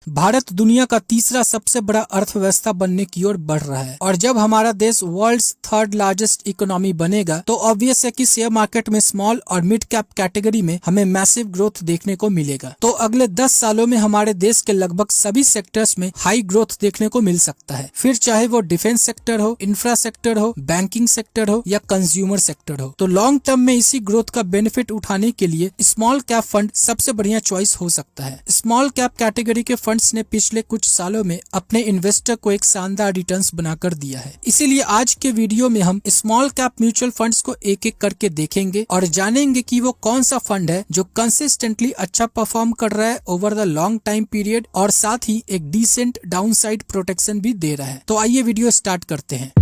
भारत दुनिया का तीसरा सबसे बड़ा अर्थव्यवस्था बनने की ओर बढ़ रहा है और जब हमारा देश वर्ल्ड्स थर्ड लार्जेस्ट इकोनॉमी बनेगा तो ऑब्वियस है कि शेयर मार्केट में स्मॉल और मिड कैप कैटेगरी में हमें मैसिव ग्रोथ देखने को मिलेगा। तो अगले 10 सालों में हमारे देश के लगभग सभी सेक्टर्स में हाई ग्रोथ देखने को मिल सकता है, फिर चाहे वो डिफेंस सेक्टर हो, इंफ्रा सेक्टर हो, बैंकिंग सेक्टर हो या कंज्यूमर सेक्टर हो। तो लॉन्ग टर्म में इसी ग्रोथ का बेनिफिट उठाने के लिए स्मॉल कैप फंड सबसे बढ़िया चॉइस हो सकता है। स्मॉल कैप कैटेगरी के फंड्स ने पिछले कुछ सालों में अपने इन्वेस्टर को एक शानदार रिटर्न्स बनाकर दिया है। इसीलिए आज के वीडियो में हम स्मॉल कैप म्यूचुअल फंड्स को एक एक करके देखेंगे और जानेंगे कि वो कौन सा फंड है जो कंसिस्टेंटली अच्छा परफॉर्म कर रहा है over the long time period और साथ ही एक डिसेंट डाउनसाइड प्रोटेक्शन भी दे रहा है। तो आइए वीडियो स्टार्ट करते हैं।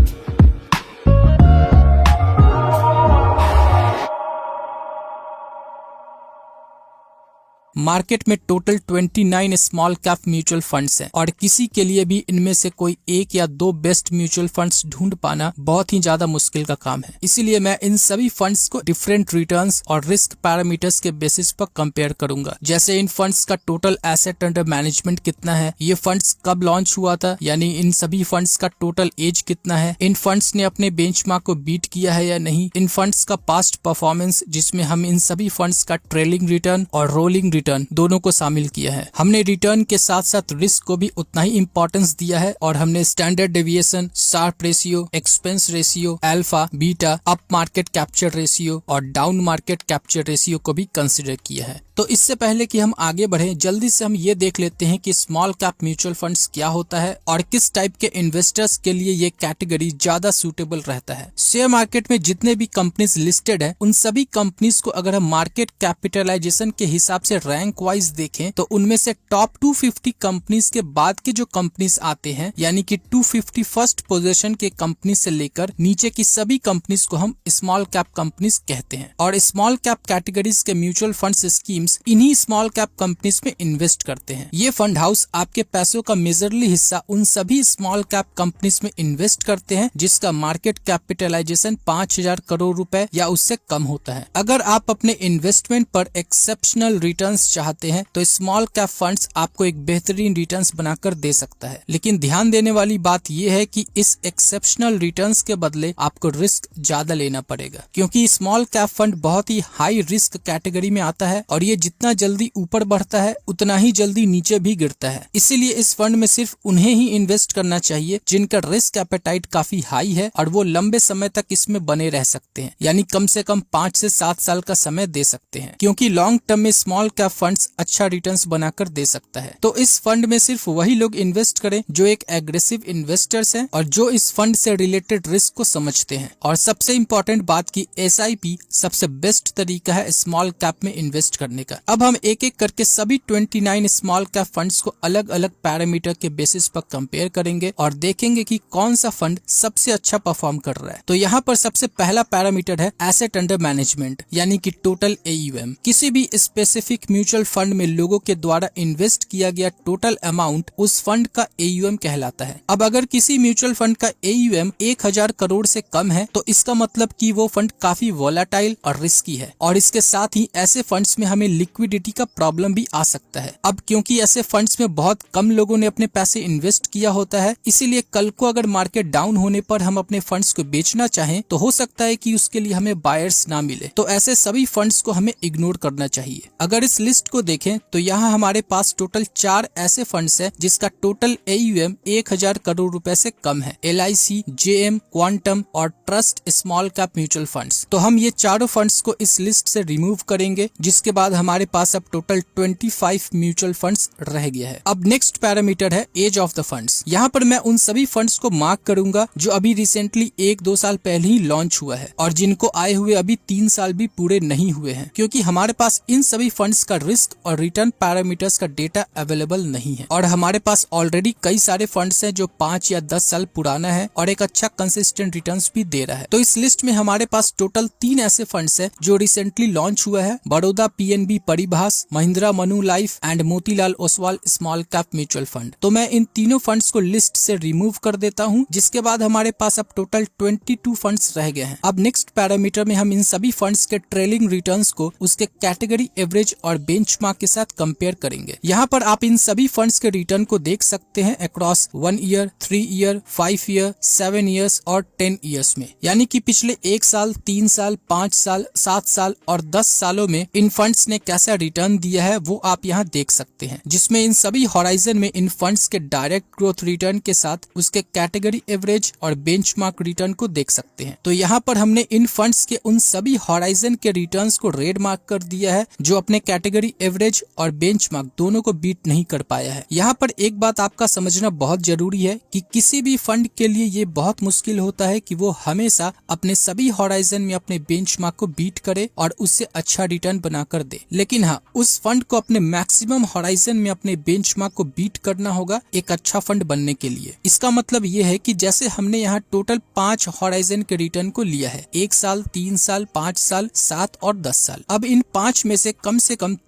मार्केट में total 29 small cap mutual funds हैं और किसी के लिए भी इनमें से कोई एक या दो बेस्ट म्यूचुअल फंड्स ढूंढ पाना बहुत ही ज्यादा मुश्किल का काम है। इसीलिए मैं इन सभी फंड्स को डिफरेंट रिटर्न्स और रिस्क पैरामीटर्स के बेसिस पर कंपेयर करूंगा। जैसे इन फंड्स का टोटल एसेट अंडर मैनेजमेंट कितना है, ये फंड्स कब लॉन्च हुआ था, यानी इन सभी फंड्स का टोटल एज कितना है, इन फंड्स ने अपने बेंचमार्क को बीट किया है या नहीं, इन फंड्स का पास्ट परफॉर्मेंस जिसमें हम इन सभी फंड्स का ट्रेलिंग रिटर्न और रोलिंग रिटर्न दोनों को शामिल किया है। हमने रिटर्न के साथ साथ रिस्क को भी उतना ही इंपॉर्टेंस दिया है और हमने standard deviation, Sharpe ratio, expense ratio, alpha, beta, up market capture ratio और डाउन मार्केट कैप्चर रेशियो को भी कंसिडर किया है। तो इससे पहले कि हम आगे बढ़े, जल्दी से हम ये देख लेते हैं कि स्मॉल कैप म्यूचुअल फंड्स क्या होता है और किस टाइप के इन्वेस्टर्स के लिए ये कैटेगरी ज्यादा सूटेबल रहता है। शेयर मार्केट में जितने भी कंपनीज लिस्टेड है उन सभी कंपनीज को अगर हम मार्केट कैपिटलाइजेशन के हिसाब से रैंक वाइज देखें तो उनमें से टॉप 250 कंपनीज के बाद के जो कंपनीज आते हैं, यानी कि 250 फर्स्ट पोजीशन के कंपनी से लेकर नीचे की सभी कंपनीज को हम स्मॉल कैप कंपनीज कहते हैं। और स्मॉल कैप कैटेगरीज के म्यूचुअल फंड्स स्कीम्स इन्हीं स्मॉल कैप कंपनीज में इन्वेस्ट करते हैं। ये फंड हाउस आपके पैसों का मेजरली हिस्सा उन सभी स्मॉल कैप कंपनीज में इन्वेस्ट करते हैं जिसका मार्केट कैपिटलाइजेशन 5,000 करोड़ रुपए या उससे कम होता है। अगर आप अपने इन्वेस्टमेंट पर एक्सेप्शनल रिटर्न्स चाहते हैं तो स्मॉल कैप फंड्स आपको एक बेहतरीन रिटर्न्स बनाकर दे सकता है। लेकिन ध्यान देने वाली बात यह है कि इस एक्सेप्शनल रिटर्न्स के बदले आपको रिस्क ज्यादा लेना पड़ेगा, क्योंकि स्मॉल कैप फंड बहुत ही हाई रिस्क कैटेगरी में आता है और ये जितना जल्दी ऊपर बढ़ता है उतना ही जल्दी नीचे भी गिरता है। इसीलिए इस फंड में सिर्फ उन्हें ही इन्वेस्ट करना चाहिए जिनका रिस्क एपेटाइट काफी हाई है और वो लंबे समय तक इसमें बने रह सकते हैं, यानी कम से कम 5 से 7 साल का समय दे सकते हैं, क्योंकि लॉन्ग टर्म में स्मॉल कैप फंड्स अच्छा रिटर्न्स बनाकर दे सकता है। तो इस फंड में सिर्फ वही लोग इन्वेस्ट करें जो एक एग्रेसिव इन्वेस्टर्स हैं और जो इस फंड से रिलेटेड रिस्क को समझते हैं। और सबसे इम्पोर्टेंट बात की SIP सबसे बेस्ट तरीका है स्मॉल कैप में इन्वेस्ट करने का। अब हम एक एक करके सभी 29 स्मॉल कैप फंड्स को अलग अलग पैरामीटर के बेसिस पर कंपेयर करेंगे और देखेंगे कि कौन सा फंड सबसे अच्छा परफॉर्म कर रहा है। तो यहाँ पर सबसे पहला पैरामीटर है एसेट अंडर मैनेजमेंट, यानी कि टोटल AUM। किसी भी स्पेसिफिक म्यूचुअल फंड में लोगों के द्वारा इन्वेस्ट किया गया टोटल अमाउंट उस फंड का AUM कहलाता है। अब अगर किसी म्यूचुअल फंड का AUM 1,000 करोड़ से कम है तो इसका मतलब कि वो फंड काफी वोलाटाइल और रिस्की है और इसके साथ ही ऐसे फंड्स में हमें लिक्विडिटी का प्रॉब्लम भी आ सकता है। अब क्योंकि ऐसे फंड्स में बहुत कम लोगों ने अपने पैसे इन्वेस्ट किया होता है, इसीलिए कल को अगर मार्केट डाउन होने पर हम अपने फंड्स को बेचना चाहें तो हो सकता है कि उसके लिए हमें बायर्स ना मिले। तो ऐसे सभी फंड्स को हमें इग्नोर करना चाहिए। अगर इस लिस्ट को देखें तो यहाँ हमारे पास टोटल 4 ऐसे फंड्स हैं जिसका टोटल AUM 1,000 करोड़ रुपए से कम है। LIC, JM, क्वांटम और trust small cap mutual funds. तो हम ये चारों फंड्स को इस लिस्ट से रिमूव करेंगे, जिसके बाद हमारे पास अब टोटल 25 म्यूचुअल फंड्स रह गया है। अब नेक्स्ट पैरामीटर है एज ऑफ द फंड्स। यहाँ पर मैं उन सभी फंड्स को मार्क करूंगा जो अभी रिसेंटली 1-2 साल पहले ही लॉन्च हुआ है और जिनको आए हुए अभी 3 साल भी पूरे नहीं हुए हैं, क्योंकि हमारे पास इन सभी फंड्स का रिस्क और रिटर्न पैरामीटर्स का डेटा अवेलेबल नहीं है और हमारे पास ऑलरेडी कई सारे फंड्स हैं जो 5 या 10 साल पुराना है और एक अच्छा कंसिस्टेंट रिटर्न्स भी दे रहा है। तो इस लिस्ट में हमारे पास टोटल 3 ऐसे फंड्स हैं जो रिसेंटली लॉन्च हुआ है, बड़ौदा PNB PNB परिभाष, Mahindra Manulife and Motilal Oswal small cap mutual fund. तो मैं इन तीनों फंड्स को लिस्ट से रिमूव कर देता हूँ, जिसके बाद हमारे पास अब टोटल 22 फंड्स रह गए हैं। अब नेक्स्ट पैरामीटर में हम इन सभी फंड्स के ट्रेलिंग रिटर्न्स को उसके कैटेगरी एवरेज और बेंचमार्क के साथ कंपेयर करेंगे। यहाँ पर आप इन सभी फंड्स के रिटर्न को देख सकते हैं across 1 year, 3 year, 5 year, 7 years और 10 ईयर्स में, यानी कि पिछले 1 साल, 3 साल, 5 साल, 7 साल और 10 सालों में इन फंड्स ने कैसा रिटर्न दिया है वो आप यहाँ देख सकते हैं, जिसमें इन सभी हॉराइजन में इन फंड्स के डायरेक्ट ग्रोथ रिटर्न के साथ उसके कैटेगरी एवरेज और बेंचमार्क रिटर्न को देख सकते हैं। तो यहाँ पर हमने इन फंड्स के उन सभी हॉराइजन के रिटर्न्स को रेड मार्क कर दिया है जो अपने कैटेगरी एवरेज और बेंचमार्क दोनों को बीट नहीं कर पाया है। यहाँ पर एक बात आपका समझना बहुत जरूरी है कि किसी भी फंड के लिए ये बहुत मुश्किल होता है कि वो हमेशा अपने सभी हॉराइजन में अपने बेंचमार्क को बीट करे और उससे अच्छा रिटर्न बनाकर दे। लेकिन हाँ, उस फंड को अपने मैक्सिमम हॉराइजन में अपने बेंचमार्क को बीट करना होगा एक अच्छा फंड बनने के लिए। इसका मतलब ये है कि जैसे हमने यहाँ टोटल 5 हॉराइजन के रिटर्न को लिया है, 1 साल, 3 साल, 5 साल, 7 और 10 साल। अब इन 5 में से कम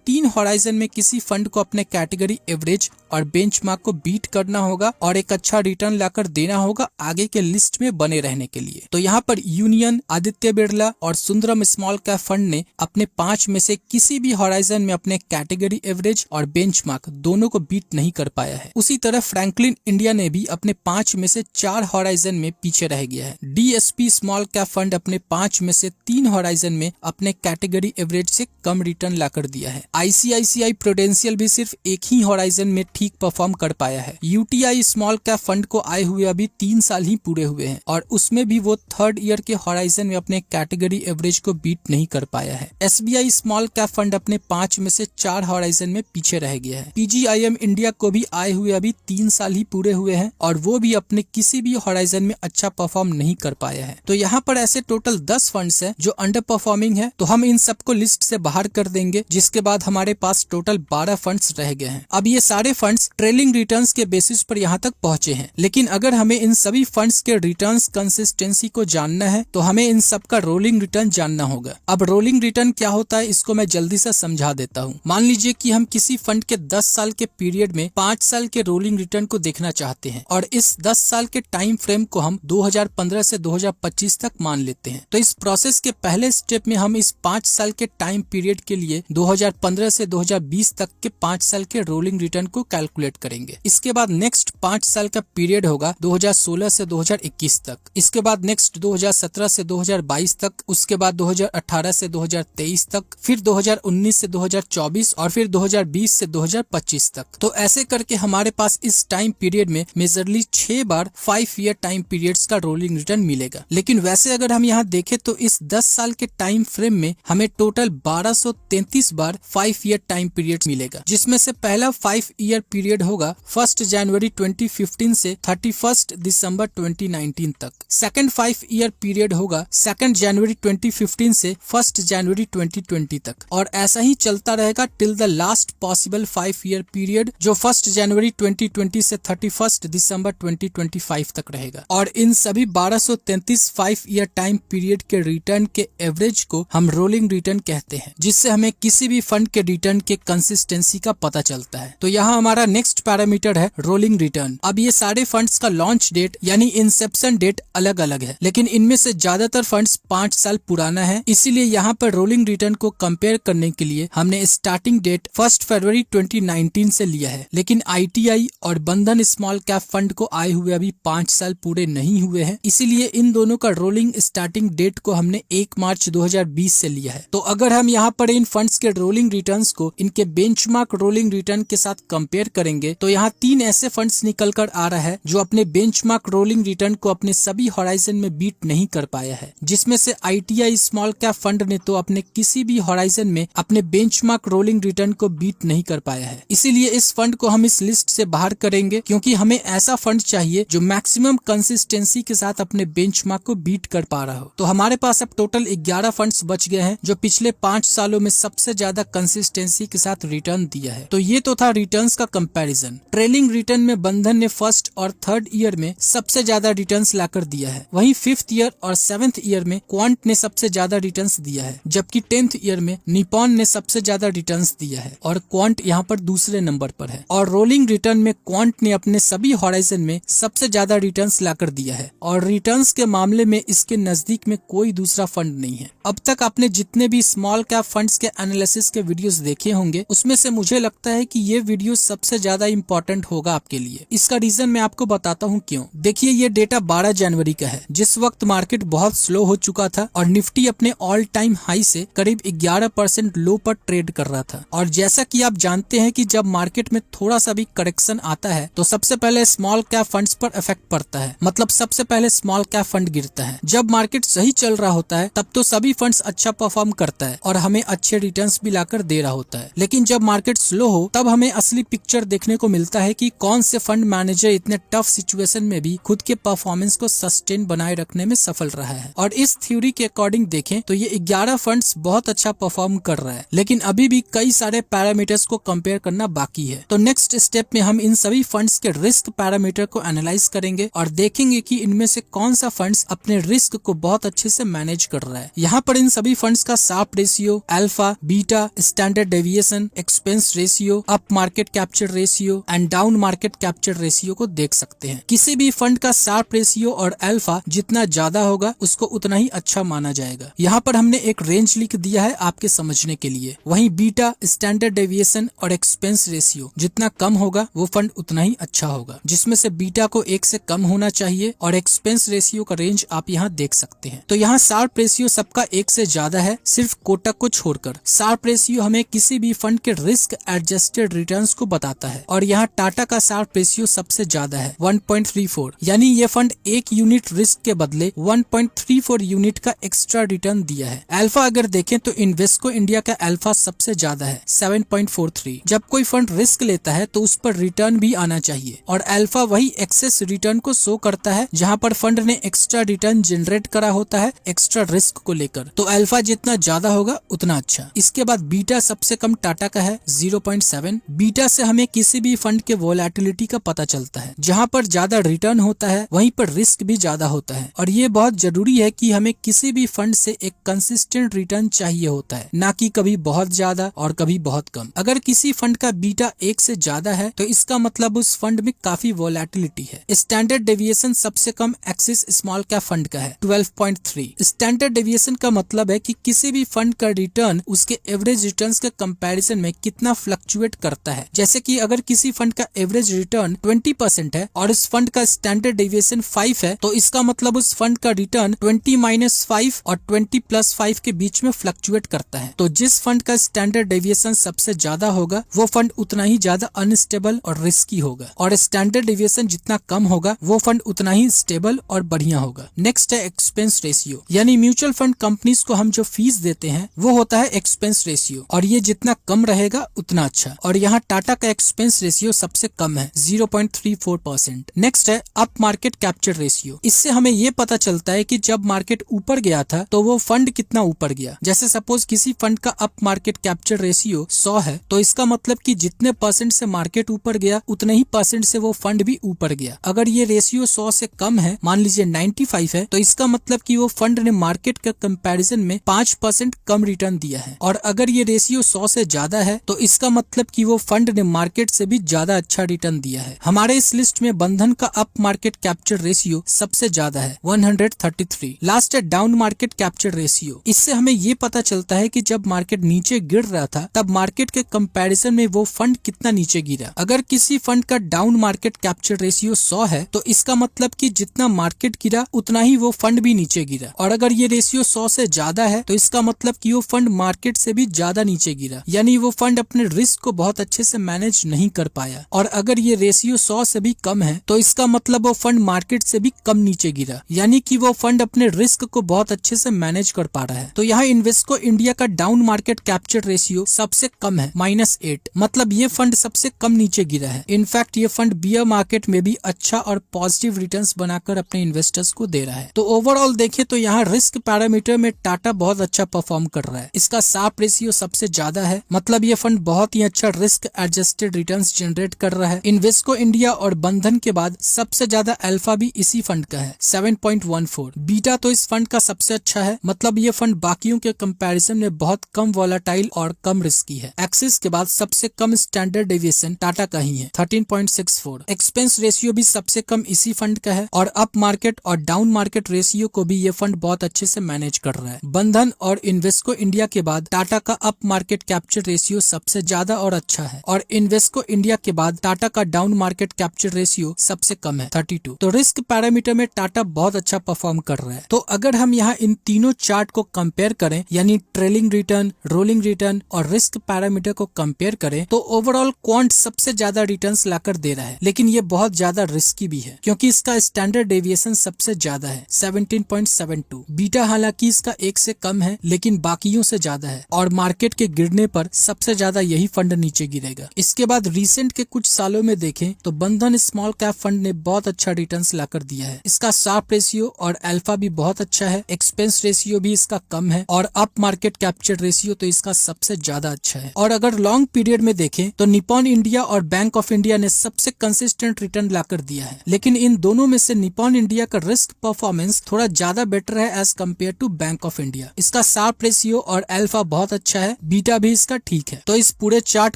3 हॉराइजन में किसी फंड को अपने कैटेगरी एवरेज और बेंचमार्क को बीट करना होगा और एक अच्छा रिटर्न लाकर देना होगा आगे के लिस्ट में बने रहने के लिए। तो यहाँ पर यूनियन, आदित्य बिरला और सुंदरम स्मॉल कैप फंड ने अपने 5 में से किसी भी हॉराइजन में अपने कैटेगरी एवरेज और बेंचमार्क दोनों को बीट नहीं कर पाया है। उसी तरह फ्रैंकलिन इंडिया ने भी अपने 5 में से 4 हॉराइजन में पीछे रह गया है। DSP स्मॉल कैप फंड अपने 5 में से 3 हॉराइजन में अपने कैटेगरी एवरेज से कम रिटर्न लाकर दिया है। ICICI प्रूडेंशियल भी सिर्फ एक ही हॉराइजन में ठीक परफॉर्म कर पाया है। UTI स्मॉल कैप फंड को आए हुए अभी 3 साल ही पूरे हुए हैं और उसमें भी वो 3rd ईयर के हॉराइजन में अपने कैटेगरी एवरेज को बीट नहीं कर पाया है। SBI स्मॉल कैप फंड अपने 5 में से 4 हॉराइजन में पीछे रह गया है। PGIM इंडिया को भी आए हुए अभी 3 साल ही पूरे हुए हैं और वो भी अपने किसी भी हॉराइजन में अच्छा परफॉर्म नहीं कर पाया है। तो यहाँ पर ऐसे टोटल 10 फंड्स हैं जो अंडर परफॉर्मिंग है, तो हम इन सबको लिस्ट से बाहर कर देंगे, जिसके बाद हमारे पास टोटल 12 फंड्स रह गए हैं। अब ये सारे फंड्स ट्रेलिंग रिटर्न्स के बेसिस पर यहाँ तक पहुँचे हैं, लेकिन अगर हमें इन सभी फंड्स के रिटर्न्स कंसिस्टेंसी को जानना है तो हमें इन सब का रोलिंग रिटर्न जानना होगा। अब रोलिंग रिटर्न क्या होता है इसको मैं जल्दी से समझा देता हूँ। मान लीजिए कि हम किसी फंड के 10 साल के पीरियड में 5 साल के रोलिंग रिटर्न को देखना चाहते हैं और इस 10 साल के टाइम फ्रेम को हम 2015 से 2025 तक मान लेते हैं। तो इस प्रोसेस के पहले स्टेप में हम इस 5 साल के टाइम पीरियड के लिए 2015 से 2020 तक के 5 साल के रोलिंग रिटर्न को कैलकुलेट करेंगे। इसके बाद नेक्स्ट 5 साल का पीरियड होगा 2016 से 2021 तक, इसके बाद नेक्स्ट 2017 से 2022 तक, उसके बाद 2018 से 2023 तक, फिर 2019 से 2024 और फिर 2020 से 2025 तक। तो ऐसे करके हमारे पास इस टाइम पीरियड में मेजरली 6 बार 5 ईयर टाइम पीरियड्स का रोलिंग रिटर्न मिलेगा। लेकिन वैसे अगर हम यहाँ देखें तो इस 10 साल के टाइम फ्रेम में हमें टोटल 1233 बार 5 ईयर टाइम पीरियड मिलेगा, जिसमें से पहला 5 ईयर पीरियड होगा 1 जनवरी 2015 से 31 दिसंबर 2019 तक। सेकंड 5 ईयर पीरियड होगा 2 जनवरी 2015 से 1 जनवरी 2020 तक, और ऐसा ही चलता रहेगा till the last possible 5 year period जो 1 जनवरी 2020 से 31 दिसंबर 2025 तक रहेगा। और इन सभी 1233 5 ईयर टाइम पीरियड के रिटर्न के एवरेज को हम रोलिंग रिटर्न कहते हैं, जिससे हमें किसी भी फंड के रिटर्न के कंसिस्टेंसी का पता चलता है। तो यहाँ हमारा नेक्स्ट पैरामीटर है रोलिंग रिटर्न। अब ये सारे फंड्स का लॉन्च डेट यानी इंसेप्शन डेट अलग अलग है, लेकिन इनमें से ज्यादातर फंड्स 5 साल पुराना है, इसीलिए यहाँ पर रोलिंग रिटर्न को कंपेयर करने के लिए हमने स्टार्टिंग डेट 1 फरवरी 2019 से लिया है। लेकिन ITI और बंधन स्मॉल कैप फंड को आए हुए अभी 5 साल पूरे नहीं हुए हैं, इसीलिए इन दोनों का रोलिंग स्टार्टिंग डेट को हमने 1 मार्च 2020 से लिया है। तो अगर हम यहाँ पर इन फंड्स के रोलिंग रिटर्न्स को इनके बेंचमार्क रोलिंग रिटर्न के साथ कंपेयर करेंगे तो यहाँ 3 ऐसे फंड्स निकल कर आ रहा है जो अपने बेंचमार्क रोलिंग रिटर्न को अपने सभी हॉराइजन में बीट नहीं कर पाया है, जिसमें से ITI स्मॉल कैप फंड ने तो अपने किसी भी हॉराइजन में अपने बेंचमार्क रोलिंग रिटर्न को बीट नहीं कर पाया है। इसीलिए इस फंड को हम इस लिस्ट से बाहर करेंगे, क्योंकि हमें ऐसा फंड चाहिए जो मैक्सिमम कंसिस्टेंसी के साथ अपने बेंचमार्क को बीट कर पा रहा हो। तो हमारे पास अब टोटल 11 फंड्स बच गए हैं जो पिछले 5 सालों में सबसे ज्यादा कंसिस्टेंसी के साथ रिटर्न दिया है। तो ये तो था रिटर्न्स का कंपैरिजन। ट्रेलिंग रिटर्न में बंधन ने 1st और 3rd ईयर में सबसे ज्यादा रिटर्न्स लाकर दिया है, वहीं 5th ईयर और 7th ईयर में क्वांट ने सबसे ज्यादा रिटर्न्स दिया है, जबकि 10th ईयर में निपॉन ने सबसे ज्यादा रिटर्न्स दिया है और क्वांट यहाँ पर दूसरे नंबर पर है। और रोलिंग रिटर्न में क्वांट ने अपने सभी हॉराइजन में सबसे ज्यादा रिटर्न्स लाकर दिया है और रिटर्न्स के मामले में इसके नजदीक में कोई दूसरा फंड नहीं है। अब तक आपने जितने भी स्मॉल कैप फंड्स के एनालिसिस के वीडियोस देखे होंगे उसमें से मुझे लगता है कि ये वीडियो सबसे ज्यादा इम्पोर्टेंट होगा आपके लिए। इसका रीजन मैं आपको बताता हूँ क्यों। देखिए, ये डेटा 12 जनवरी का है, जिस वक्त मार्केट बहुत स्लो हो चुका था और निफ्टी अपने ऑल टाइम हाई से करीब 11% लो पर ट्रेड कर रहा था। और जैसा कि आप जानते हैं कि जब मार्केट में थोड़ा सा भी करेक्शन आता है तो सबसे पहले स्मॉल कैप फंड्स पर इफेक्ट पड़ता है, मतलब सबसे पहले स्मॉल कैप फंड गिरता है। जब मार्केट सही चल रहा होता है तब तो सभी फंड्स अच्छा परफॉर्म करता है और हमें अच्छे रिटर्न्स भी लाकर दे रहा होता है। लेकिन जब मार्केट स्लो हो तब हमें असली पिक्चर देखने को मिलता है कि कौन से फंड मैनेजर इतने टफ सिचुएशन में भी खुद के परफॉर्मेंस को सस्टेन बनाए रखने में सफल रहा है। और इस थ्योरी के अकॉर्डिंग देखें तो ये 11 फंड्स बहुत अच्छा परफॉर्म कर रहा है, लेकिन अभी भी कई सारे पैरामीटर्स को कंपेयर करना बाकी है। तो नेक्स्ट स्टेप में हम इन सभी फंड्स के रिस्क पैरामीटर को एनालाइज करेंगे और देखेंगे कि इनमें से कौन सा फंड्स अपने रिस्क को बहुत अच्छे से मैनेज कर रहा है। यहाँ पर इन सभी फंड्स का Sharpe ratio, alpha, beta, standard deviation, expense ratio, up market capture ratio and down market capture ratio को देख सकते हैं। किसी भी फंड का शार्प रेशियो और अल्फा जितना ज्यादा होगा उसको उतना ही अच्छा माना जाएगा। यहाँ पर हमने एक रेंज लिख दिया है आपके समझने के लिए। वहीं बीटा, स्टैंडर्ड डेविएशन और एक्सपेंस रेशियो जितना कम होगा वो फंड उतना ही अच्छा होगा, जिसमें से बीटा को 1 से कम होना चाहिए और एक्सपेंस रेशियो का रेंज आप यहाँ देख सकते हैं। तो यहाँ शार्प रेशियो सबका 1 से ज्यादा है, सिर्फ कोटक को छोड़कर। शार्प रेशियो हमें किसी भी फंड के रिस्क एडजस्टेड रिटर्न्स को बताता है और यहाँ टाटा का शार्प रेशियो सबसे ज्यादा है 1.34, यानी ये फंड 1 यूनिट रिस्क के बदले 1.34 यूनिट का एक्स्ट्रा रिटर्न दिया है। अल्फा अगर देखें तो इन्वेस्को इंडिया का अल्फा सबसे ज्यादा है 7.43। जब कोई फंड रिस्क लेता है तो उस पर रिटर्न भी आना चाहिए और अल्फा वही एक्सेस रिटर्न को शो करता है जहाँ पर फंड ने एक्स्ट्रा रिटर्न जनरेट करा होता है एक्स्ट्रा रिस्क को लेकर। तो अल्फा जितना ज्यादा होगा उतना अच्छा। इसके बाद बीटा सबसे कम टाटा का है 0.7। बीटा से हमें किसी भी फंड के वोलेटिलिटी का पता चलता है। जहाँ पर ज्यादा रिटर्न होता है वहीं पर रिस्क भी ज्यादा होता है और ये बहुत जरूरी है कि हमें किसी भी फंड से एक कंसिस्टेंट रिटर्न चाहिए होता है, ना कि कभी बहुत ज्यादा और कभी बहुत कम। अगर किसी फंड का बीटा 1 से ज्यादा है तो इसका मतलब उस फंड में काफी वोलेटिलिटी है। स्टैंडर्ड डेविएशन सबसे कम एक्सिस स्मॉल कैप फंड का है 12.3। स्टैंडर्ड डेविएशन का मतलब है कि किसी भी फंड का रिटर्न उसके एवरेज रिटर्न्स के कंपैरिजन में कितना फ्लक्चुएट करता है। जैसे कि अगर किसी फंड का एवरेज रिटर्न 20% है और उस फंड का स्टैंडर्ड डेविएशन 5 है तो इसका मतलब उस फंड का रिटर्न 20-5 और 20+5 के बीच में फ्लक्चुएट करता है। तो जिस फंड का स्टैंडर्ड डेविएशन सबसे ज्यादा होगा वो फंड उतना ही ज्यादा अनस्टेबल और रिस्की होगा और स्टैंडर्ड डेविएशन जितना कम होगा वो फंड उतना ही स्टेबल और बढ़िया होगा। नेक्स्ट है एक्सपेंस रेशियो, यानी म्यूचुअल फंड कंपनीज को हम जो फीस देते हैं वो होता है एक्सपेंस रेशियो और ये जितना कम रहेगा उतना अच्छा। और यहाँ टाटा का एक्सपेंस रेशियो सबसे कम है 0.34%। नेक्स्ट है अप मार्केट कैप्चर रेशियो। इससे हमें ये पता चलता है कि जब मार्केट ऊपर गया था तो वो फंड कितना ऊपर गया। जैसे सपोज किसी फंड का अप मार्केट कैप्चर रेशियो 100 है तो इसका मतलब कि जितने परसेंट से मार्केट ऊपर गया उतने ही परसेंट से वो फंड भी ऊपर गया। अगर ये रेशियो 100 से कम है, मान लीजिए 95 है, तो इसका मतलब कि वो फंड ने मार्केट के कंपैरिजन में 5% कम रिटर्न दिया है। और अगर ये रेशियो 100 से ज्यादा है तो इसका मतलब कि वो फंड ने मार्केट से भी ज्यादा अच्छा रिटर्न दिया है। हमारे इस लिस्ट में बंधन का अप मार्केट कैप्चर रेशियो सबसे ज्यादा है 133। लास्ट है डाउन मार्केट कैप्चर रेशियो। इससे हमें ये पता चलता है कि जब मार्केट नीचे गिर रहा था तब मार्केट के कंपैरिजन में वो फंड कितना नीचे गिरा। अगर किसी फंड का डाउन मार्केट कैप्चर रेशियो 100 है तो इसका मतलब कि जितना मार्केट गिरा उतना ही वो फंड भी नीचे गिरा। और अगर ये रेशियो 100 से ज्यादा है तो इसका मतलब कि वो फंड मार्केट से भी ज्यादा नीचे गिरा, यानी वो फंड अपने रिस्क को बहुत अच्छे से मैनेज नहीं कर पाया। और अगर ये रेशियो 100 से भी कम है तो इसका मतलब वो फंड मार्केट से भी कम नीचे गिरा, यानी कि वो फंड अपने रिस्क को बहुत अच्छे से मैनेज कर पा रहा है। तो यहाँ इन्वेस्को इंडिया का डाउन मार्केट कैप्चर रेशियो सबसे कम है -8, मतलब ये फंड सबसे कम नीचे गिरा है। इनफैक्ट ये फंड बियर मार्केट में भी अच्छा और पॉजिटिव रिटर्न्स बनाकर अपने इन्वेस्टर्स को दे रहा है। तो ओवरऑल देखें तो यहाँ रिस्क पैरामीटर में टाटा बहुत अच्छा परफॉर्म कर रहा है। इसका शार्प रेशियो सबसे ज्यादा है, मतलब ये फंड बहुत ही अच्छा रिस्क एडजस्टेड रिटर्न्स जनरेट कर रहा है। इन्वेस्को इंडिया और बंधन के बाद सबसे ज्यादा अल्फा भी इसी फंड का है 7.14। बीटा तो इस फंड का सबसे अच्छा है, मतलब ये फंड बाकियों के कंपैरिजन में बहुत कम कम वॉलेटाइल और कम रिस्की है। एक्सिस के बाद सबसे कम स्टैंडर्ड डेविएशन टाटा का ही है 13.64। एक्सपेंस रेशियो भी सबसे कम इसी फंड का है और अप मार्केट और डाउन मार्केट रेशियो को भी ये फंड बहुत अच्छे से मैनेज कर रहा है। बंधन और इन्वेस्को इंडिया के बाद टाटा का अप मार्केट कैप्चर रेशियो सबसे ज्यादा और अच्छा है और इन्वेस्को इंडिया के बाद टाटा का डाउन मार्केट कैप्चर रेशियो सबसे कम है 32। तो रिस्क पैरामीटर में टाटा बहुत अच्छा परफॉर्म कर रहा है। तो अगर हम यहाँ इन तीनों चार्ट को कंपेयर करें यानी ट्रेलिंग रिटर्न, रोलिंग रिटर्न और रिस्क पैरामीटर को कंपेयर करें तो ओवरऑल क्वांट सबसे ज्यादा रिटर्न्स लाकर दे रहा है, लेकिन ये बहुत ज्यादा रिस्की भी है क्योंकि इसका स्टैंडर्ड डेविएशन सबसे ज्यादा है 17.72। बीटा हालांकि इसका 1 से कम है लेकिन बाकियों से ज्यादा है और मार्केट के गिरने पर सबसे ज्यादा यही फंड नीचे गिरेगा। इसके बाद रिसेंट के कुछ सालों में देखें तो बंधन स्मॉल कैप फंड ने बहुत अच्छा रिटर्न्स लाकर दिया है। इसका शार्प रेशियो और अल्फा भी बहुत अच्छा है, एक्सपेंस रेशियो भी इसका कम है और अप मार्केट कैप्चर रेशियो तो इसका सबसे ज्यादा अच्छा है। और अगर लॉन्ग पीरियड में देखें तो निप्पॉन इंडिया और बैंक ऑफ इंडिया ने सबसे कंसिस्टेंट रिटर्न लाकर दिया है, लेकिन इन दोनों में से निप्पॉन इंडिया का रिस्क परफॉर्मेंस थोड़ा ज्यादा बेटर है as compare to Bank of India. इसका शार्प रेशियो और अल्फा बहुत अच्छा है, बीटा भी इसका ठीक है। तो इस पूरे चार्ट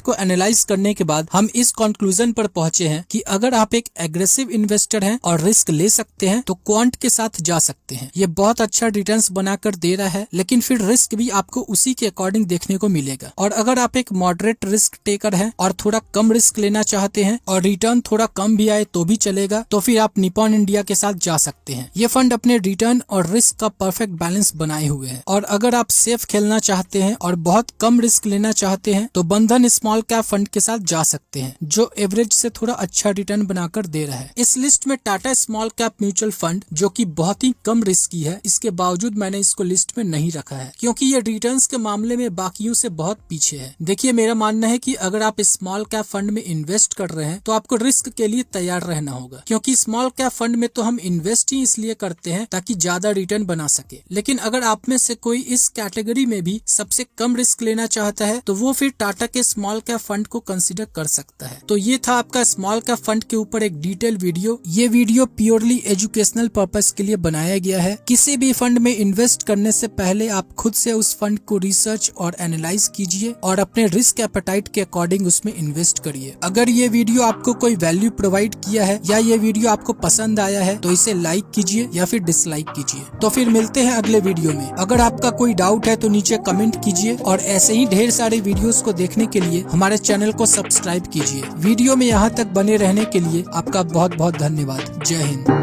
को एनालाइज करने के बाद हम इस कंक्लूजन पर पहुंचे हैं कि अगर आप एक एग्रेसिव इन्वेस्टर हैं और रिस्क ले सकते हैं तो क्वांट के साथ जा सकते हैं। ये बहुत अच्छा रिटर्न्स बनाकर दे रहा है, लेकिन फिर रिस्क भी आपको उसी के अकॉर्डिंग देखने को मिलेगा। और अगर आप एक मॉडरेट रिस्क टेकर हैं और थोड़ा कम रिस्क लेना चाहते हैं और रिटर्न थोड़ा कम भी आए तो भी चलेगा, तो फिर आप निप्पॉन इंडिया के साथ जा सकते हैं। ये फंड अपने रिटर्न और रिस्क का परफेक्ट बैलेंस बनाए हुए हैं। और अगर आप सेफ खेलना चाहते हैं और बहुत कम रिस्क लेना चाहते हैं तो बंधन स्मॉल कैप फंड के साथ जा सकते हैं जो एवरेज से थोड़ा अच्छा रिटर्न बनाकर दे रहा है। इस लिस्ट में Tata small cap mutual fund जो कि बहुत ही कम रिस्की है, इसके बावजूद मैंने इसको लिस्ट में नहीं रखा है क्योंकि ये रिटर्न्स के मामले में बाकियों से बहुत पीछे है। देखिए, मेरा मानना है कि अगर आप स्मॉल कैप फंड में इन्वेस्ट कर रहे हैं तो आपको रिस्क के लिए तैयार रहना होगा, क्योंकि स्मॉल कैप फंड में तो हम इन्वेस्ट ही इसलिए करते हैं ताकि ज्यादा रिटर्न बना सके। लेकिन अगर आप में से कोई इस कैटेगरी में भी सबसे कम रिस्क लेना चाहता है तो वो फिर टाटा के स्मॉल कैप फंड को कंसिडर कर सकता है। तो ये था आपका स्मॉल कैप फंड के ऊपर एक डिटेल वीडियो। ये वीडियो प्योरली एजुकेशनल पर्पस के लिए बनाया गया है। किसी भी फंड में इन्वेस्ट करने से पहले आप खुद से उस फंड को रिसर्च और एनालाइज कीजिए और अपने रिस्क एपेटाइट के अकॉर्डिंग उसमें इन्वेस्ट करिए। अगर ये वीडियो आपको कोई वैल्यू प्रोवाइड किया है या ये वीडियो आपको पसंद आया है तो इसे लाइक कीजिए या फिर डिसलाइक कीजिए। तो फिर मिलते हैं अगले वीडियो में। अगर आपका कोई डाउट है तो नीचे कमेंट कीजिए और ऐसे ही ढेर सारे वीडियोस को देखने के लिए हमारे चैनल को सब्सक्राइब कीजिए। वीडियो में यहाँ तक बने रहने के लिए आपका बहुत बहुत धन्यवाद। जय हिंद।